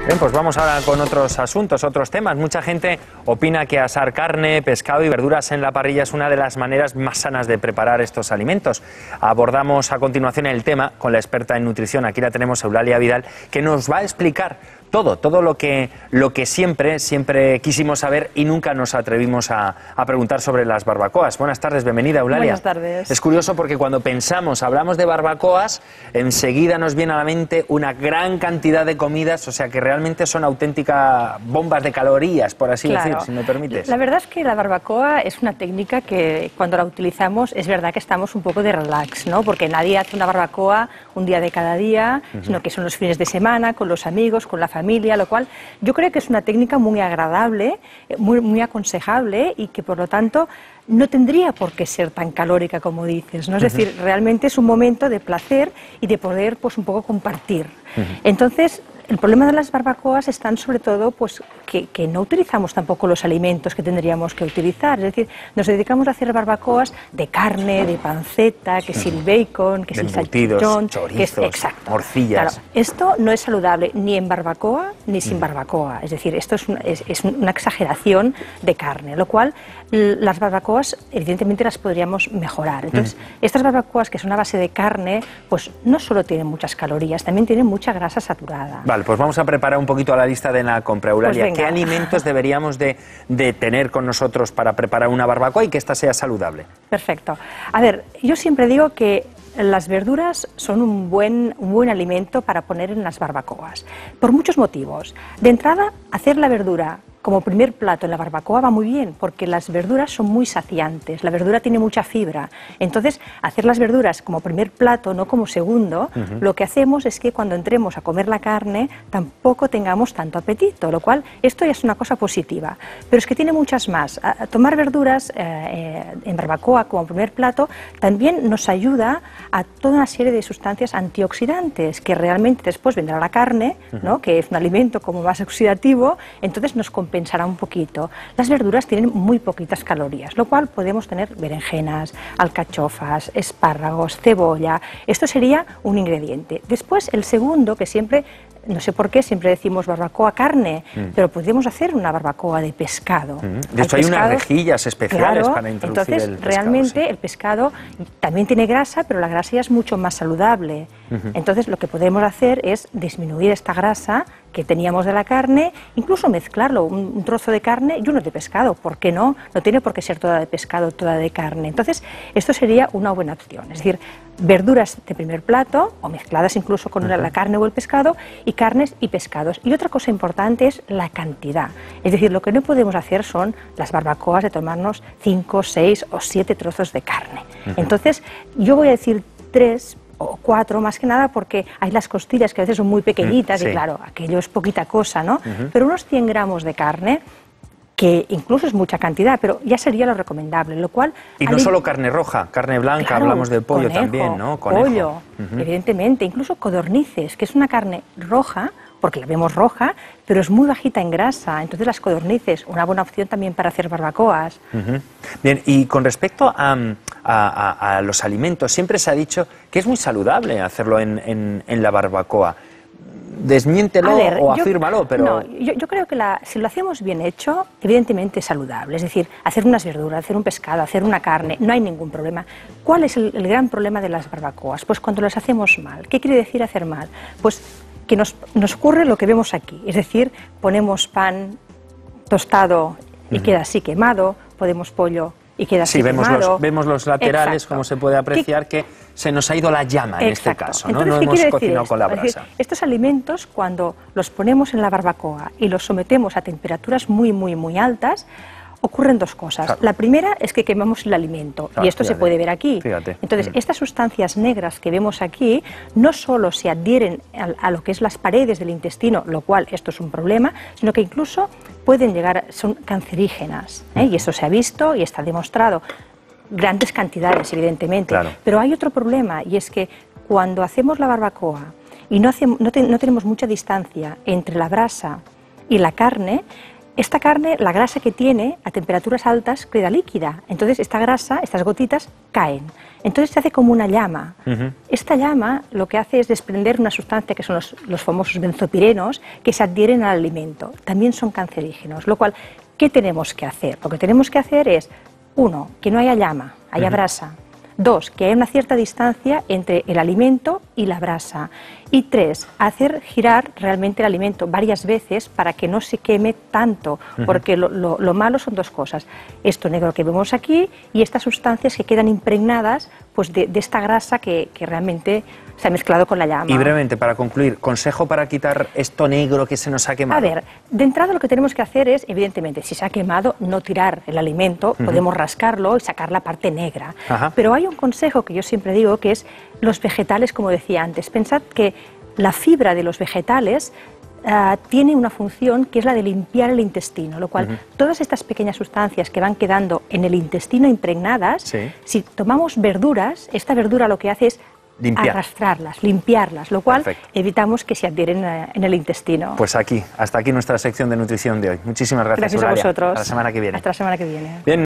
Bien, pues vamos ahora con otros asuntos, otros temas. Mucha gente opina que asar carne, pescado y verduras en la parrilla es una de las maneras más sanas de preparar estos alimentos. Abordamos a continuación el tema con la experta en nutrición, aquí la tenemos, Eulalia Vidal, que nos va a explicar todo lo que siempre quisimos saber y nunca nos atrevimos a preguntar sobre las barbacoas. Buenas tardes, bienvenida, Eulalia. Buenas tardes. Es curioso porque cuando hablamos de barbacoas, enseguida nos viene a la mente una gran cantidad de comidas, o sea que realmente son auténticas bombas de calorías, por así decir, si me permites. La verdad es que la barbacoa es una técnica que cuando la utilizamos es verdad que estamos un poco de relax, ¿no? Porque nadie hace una barbacoa un día de cada día, sino que son los fines de semana, con los amigos, con la familia, lo cual yo creo que es una técnica muy agradable, muy aconsejable y que por lo tanto no tendría por qué ser tan calórica como dices, ¿no? Es decir, realmente es un momento de placer y de poder pues un poco compartir. Entonces, el problema de las barbacoas están sobre todo pues que no utilizamos tampoco los alimentos que tendríamos que utilizar, es decir, nos dedicamos a hacer barbacoas de carne, de panceta, que si el bacon, que si el salchichón, chorizos, exacto, morcillas. Claro, esto no es saludable ni en barbacoa ni sin barbacoa, es decir, esto es una exageración de carne, lo cual las barbacoas evidentemente las podríamos mejorar. Entonces, estas barbacoas que son a base de carne, pues no solo tienen muchas calorías, también tienen mucha grasa saturada. Vale, pues vamos a preparar un poquito la lista de la compra, Eulalia. Pues ¿qué alimentos deberíamos de tener con nosotros para preparar una barbacoa y que ésta sea saludable? Perfecto. A ver, yo siempre digo que las verduras son un buen alimento para poner en las barbacoas, por muchos motivos. De entrada, hacer la verdura como primer plato en la barbacoa va muy bien, porque las verduras son muy saciantes, la verdura tiene mucha fibra. Entonces, hacer las verduras como primer plato, no como segundo, lo que hacemos es que cuando entremos a comer la carne tampoco tengamos tanto apetito, lo cual esto ya es una cosa positiva. Pero es que tiene muchas más. Tomar verduras en barbacoa como primer plato también nos ayuda a toda una serie de sustancias antioxidantes, que realmente después vendrá la carne, ¿no? Que es un alimento como más oxidativo, entonces nos compensará un poquito. Las verduras tienen muy poquitas calorías, lo cual podemos tener berenjenas, alcachofas, espárragos, cebolla. Esto sería un ingrediente. Después, el segundo, que siempre, no sé por qué, siempre decimos barbacoa carne, pero podemos hacer una barbacoa de pescado. De hecho, hay unas rejillas especiales para introducir entonces, el pescado. Realmente el pescado también tiene grasa, pero la grasa ya es mucho más saludable. Entonces, lo que podemos hacer es disminuir esta grasa que teníamos de la carne, incluso mezclarlo, un trozo de carne y uno de pescado, ¿por qué no? No tiene por qué ser toda de pescado, toda de carne. Entonces, esto sería una buena opción, es decir, verduras de primer plato, o mezcladas incluso con la carne o el pescado, y carnes y pescados. Y otra cosa importante es la cantidad, es decir, lo que no podemos hacer son las barbacoas de tomarnos 5, 6 o 7 trozos de carne. Entonces, yo voy a decir 3 o 4 más que nada porque hay las costillas que a veces son muy pequeñitas y claro, aquello es poquita cosa, ¿no? Pero unos 100 gramos de carne, que incluso es mucha cantidad, pero ya sería lo recomendable, lo cual... Y no solo carne roja, carne blanca, claro, hablamos del pollo conejo, también, ¿no? Pollo, evidentemente, incluso codornices, que es una carne roja, porque la vemos roja, pero es muy bajita en grasa. Entonces las codornices, una buena opción también para hacer barbacoas. Bien, y con respecto a los alimentos, siempre se ha dicho que es muy saludable hacerlo en la barbacoa. Desmiéntelo o afírmalo, pero... No, yo creo que si lo hacemos bien hecho, evidentemente es saludable. Es decir, hacer unas verduras, hacer un pescado, hacer una carne, no hay ningún problema. ¿Cuál es el gran problema de las barbacoas? Pues cuando las hacemos mal. ¿Qué quiere decir hacer mal? Pues que nos ocurre lo que vemos aquí, es decir, ponemos pan tostado y queda así quemado, ponemos pollo y queda así quemado. Vemos los laterales, exacto, como se puede apreciar, que se nos ha ido la llama en este caso, ¿no? No hemos cocinado con la brasa. Es decir, estos alimentos, cuando los ponemos en la barbacoa y los sometemos a temperaturas muy altas, ocurren dos cosas. Claro. La primera es que quemamos el alimento, y esto se puede ver aquí. Entonces, estas sustancias negras que vemos aquí no solo se adhieren a lo que es las paredes del intestino, lo cual esto es un problema, sino que incluso pueden llegar, son cancerígenas, y eso se ha visto y está demostrado. Grandes cantidades, evidentemente. Pero hay otro problema, y es que cuando hacemos la barbacoa y no tenemos mucha distancia entre la brasa y la carne, esta carne, la grasa que tiene a temperaturas altas queda líquida. Entonces esta grasa, estas gotitas caen. Entonces se hace como una llama. Esta llama lo que hace es desprender una sustancia que son los famosos benzopirenos que se adhieren al alimento. También son cancerígenos. Lo cual, ¿qué tenemos que hacer? Lo que tenemos que hacer es, 1, que no haya llama, haya brasa. 2, que haya una cierta distancia entre el alimento y la brasa. Y 3, hacer girar realmente el alimento varias veces para que no se queme tanto, porque lo malo son 2 cosas. Esto negro que vemos aquí y estas sustancias que quedan impregnadas pues, de esta grasa que realmente se ha mezclado con la llama. Y brevemente, para concluir, consejo para quitar esto negro que se nos ha quemado. A ver, de entrada lo que tenemos que hacer es, evidentemente, si se ha quemado, no tirar el alimento, podemos rascarlo y sacar la parte negra. Pero hay un consejo que yo siempre digo que es los vegetales, como decía antes. Pensad que la fibra de los vegetales tiene una función que es la de limpiar el intestino, lo cual todas estas pequeñas sustancias que van quedando en el intestino impregnadas, si tomamos verduras, esta verdura lo que hace es arrastrarlas, limpiarlas, lo cual evitamos que se adhieren en el intestino. Pues hasta aquí nuestra sección de nutrición de hoy. Muchísimas gracias, Gracias a vosotros. Hasta la semana que viene. Hasta la semana que viene. Bien.